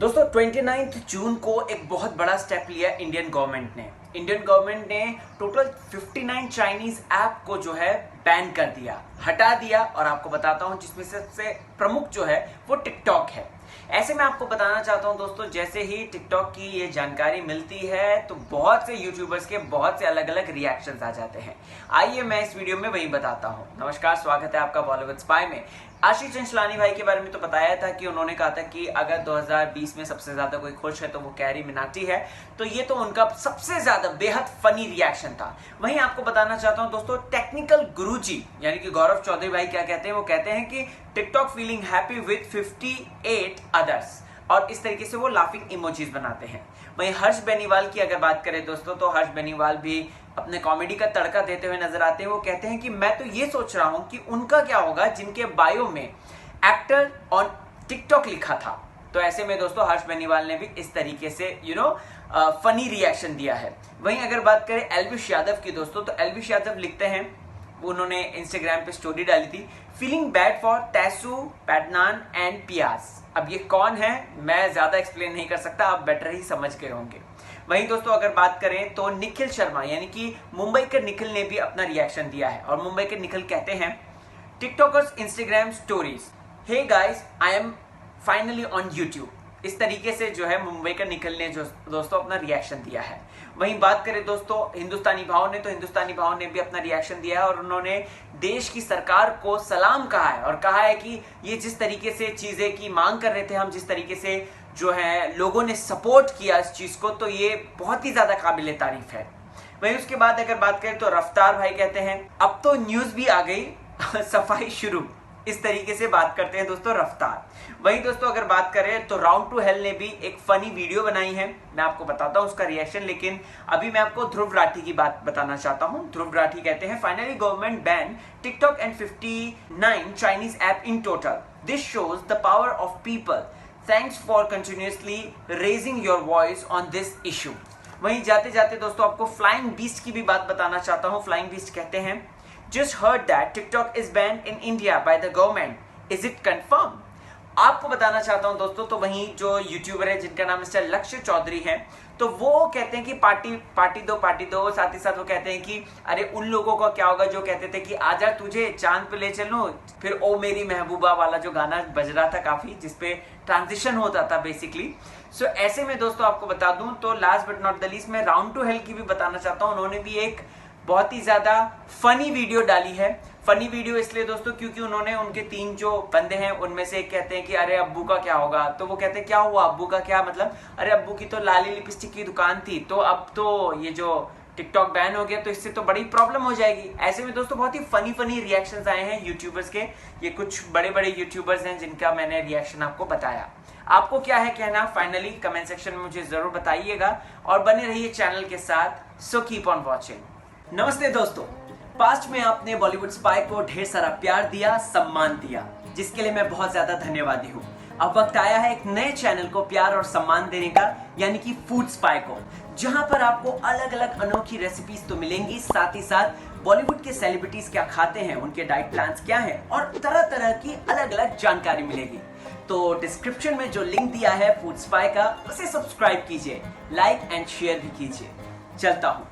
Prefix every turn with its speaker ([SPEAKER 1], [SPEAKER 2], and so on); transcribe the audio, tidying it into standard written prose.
[SPEAKER 1] दोस्तों 29 जून को एक बहुत बड़ा स्टेप लिया इंडियन गवर्नमेंट ने। इंडियन गवर्नमेंट ने टोटल 59 चाइनीज ऐप को जो है बैन कर दिया, हटा दिया। और आपको बताता हूं जिसमें सबसे प्रमुख जो है वो टिकटॉक है। ऐसे में आपको बताना चाहता हूं दोस्तों, जैसे ही टिकटॉक की ये जानकारी मिलती है तो बहुत से यूट्यूबर्स के बहुत से अलग अलग रिएक्शंस आ जाते हैं। आइए मैं इस वीडियो में वही बताता हूं। नमस्कार, स्वागत है आपका बॉलीवुड स्पाई में। आशीष चंचलानी भाई के बारे में तो बताया था कि उन्होंने कहा था कि अगर 2020 में सबसे ज्यादा कोई खुश है तो वो कैरी मिनाटी है। तो ये तो उनका सबसे ज्यादा बेहद फनी रिएक्शन था। वहीं आपको बताना चाहता हूं दोस्तों, टेक्निकल गुरुजी यानी कि गौरव चौधरी भाई क्या कहते हैं, वो कहते हैं कि TikTok feeling happy with 58 others, और इस तरीके से वो लाफिंग इमोजीज बनाते हैं। वहीं हर्ष बेनीवाल की अगर बात करें दोस्तों, तो हर्ष बेनीवाल भी अपने कॉमेडी का तड़का देते हुए नजर आते हैं। वो कहते हैं कि मैं तो ये सोच रहा हूं कि उनका क्या होगा जिनके बायो में एक्टर ऑन टिकटॉक लिखा था। तो ऐसे में दोस्तों हर्ष बेनीवाल ने भी इस तरीके से फनी रिएक्शन दिया है। वहीं अगर बात करें एल्विश यादव की दोस्तों, तो एल्विश यादव लिखते हैं, उन्होंने इंस्टाग्राम पे स्टोरी डाली थी, फीलिंग बैड फॉर तैसू, पैडनान एंड पियास। अब ये कौन है मैं ज्यादा एक्सप्लेन नहीं कर सकता, आप बेटर ही समझ गए होंगे। वहीं दोस्तों अगर बात करें तो निखिल शर्मा यानी कि मुंबई के निखिल ने भी अपना रिएक्शन दिया है। और मुंबई के निखिल कहते हैं, TikTokers Instagram stories, hey guys I am finally on YouTube. इस तरीके से जो है मुंबई का निखिल ने जो दोस्तों अपना रिएक्शन दिया है। वहीं बात करें दोस्तों हिंदुस्तानी भाव ने, तो हिंदुस्तानी भाव ने भी अपना रिएक्शन दिया है और उन्होंने देश की सरकार को सलाम कहा है और कहा है कि ये जिस तरीके से चीजें की मांग कर रहे थे हम, जिस तरीके से जो है लोगों ने सपोर्ट किया इस चीज को, तो ये बहुत ही ज्यादा काबिले तारीफ है। वहीं उसके बाद अगर बात करें तो रफ्तार भाई कहते हैं, अब तो न्यूज भी आ गई सफाई शुरू। इस तरीके से बात करते हैं दोस्तों रफ्तार। वहीं दोस्तों अगर बात करें तो राउंड टू हेल ने भी एक फनी वीडियो बनाई है, मैं आपको बताता हूं उसका रिएक्शन। लेकिन अभी मैं आपको ध्रुव राठी की बात बताना चाहता हूं। ध्रुव राठी कहते हैं, finally government ban TikTok and 59 Chinese app in total, this shows the power of people, thanks for continuously raising your voice on this issue. वहीं जाते जाते दोस्तों आपको फ्लाइंग बीस्ट की भी बात बताना चाहता हूं। फ्लाइंग बीस्ट कहते हैं, just heard that TikTok is banned in India by the government. Is it confirmed? आपको बताना चाहता हूं दोस्तों, तो वहीं जो यूट्यूबर है जिनका नाम मिस्टर लक्ष्य चौधरी है, तो वो कहते हैं कि पार्टी दो। साथ ही साथ वो कहते हैं कि अरे उन लोगों का क्या होगा जो कहते थे कि आजा तुझे चांद पे ले चलूं, फिर ओ मेरी महबूबा वाला जो गाना बज रहा था काफी, जिसपे ट्रांजिशन होता था बेसिकली। सो ऐसे में दोस्तों आपको बता दूं तो last but not the least मैं राउंड टू हेल की भी बताना चाहता हूं। उन्होंने भी एक बहुत ही ज्यादा फनी वीडियो डाली है। फनी वीडियो इसलिए दोस्तों क्योंकि उन्होंने उनके 3 जो बंदे हैं उनमें से एक कहते हैं कि अरे अब्बू का क्या होगा, तो वो कहते हैं क्या हुआ अब्बू का क्या मतलब, अरे अब्बू की तो लाली लिपस्टिक की दुकान थी, तो अब तो ये जो टिकटॉक बैन हो गया तो इससे तो बड़ी प्रॉब्लम हो जाएगी। ऐसे में दोस्तों बहुत ही फनी रिएक्शंस आए हैं यूट्यूबर्स के। ये कुछ बड़े बड़े यूट्यूबर्स हैं जिनका मैंने रिएक्शन आपको बताया। आपको क्या है कहना फाइनली कमेंट सेक्शन में मुझे जरूर बताइएगा और बने रहिए चैनल के साथ। So keep on watching. नमस्ते दोस्तों, पास्ट में आपने बॉलीवुड स्पाई को ढेर सारा प्यार दिया, सम्मान दिया, जिसके लिए मैं बहुत ज्यादा धन्यवादी हूँ। अब वक्त आया है एक नए चैनल को प्यार और सम्मान देने का, यानी कि फूड स्पाई को, जहां पर आपको अलग अलग अनोखी रेसिपीज तो मिलेंगी, साथ ही साथ बॉलीवुड के सेलिब्रिटीज क्या खाते हैं, उनके डाइट प्लान्स क्या हैं और तरह तरह की अलग अलग जानकारी मिलेगी। तो डिस्क्रिप्शन में जो लिंक दिया है फूड स्पाई का, उसे सब्सक्राइब कीजिए, लाइक एंड शेयर भी कीजिए। चलता हूँ।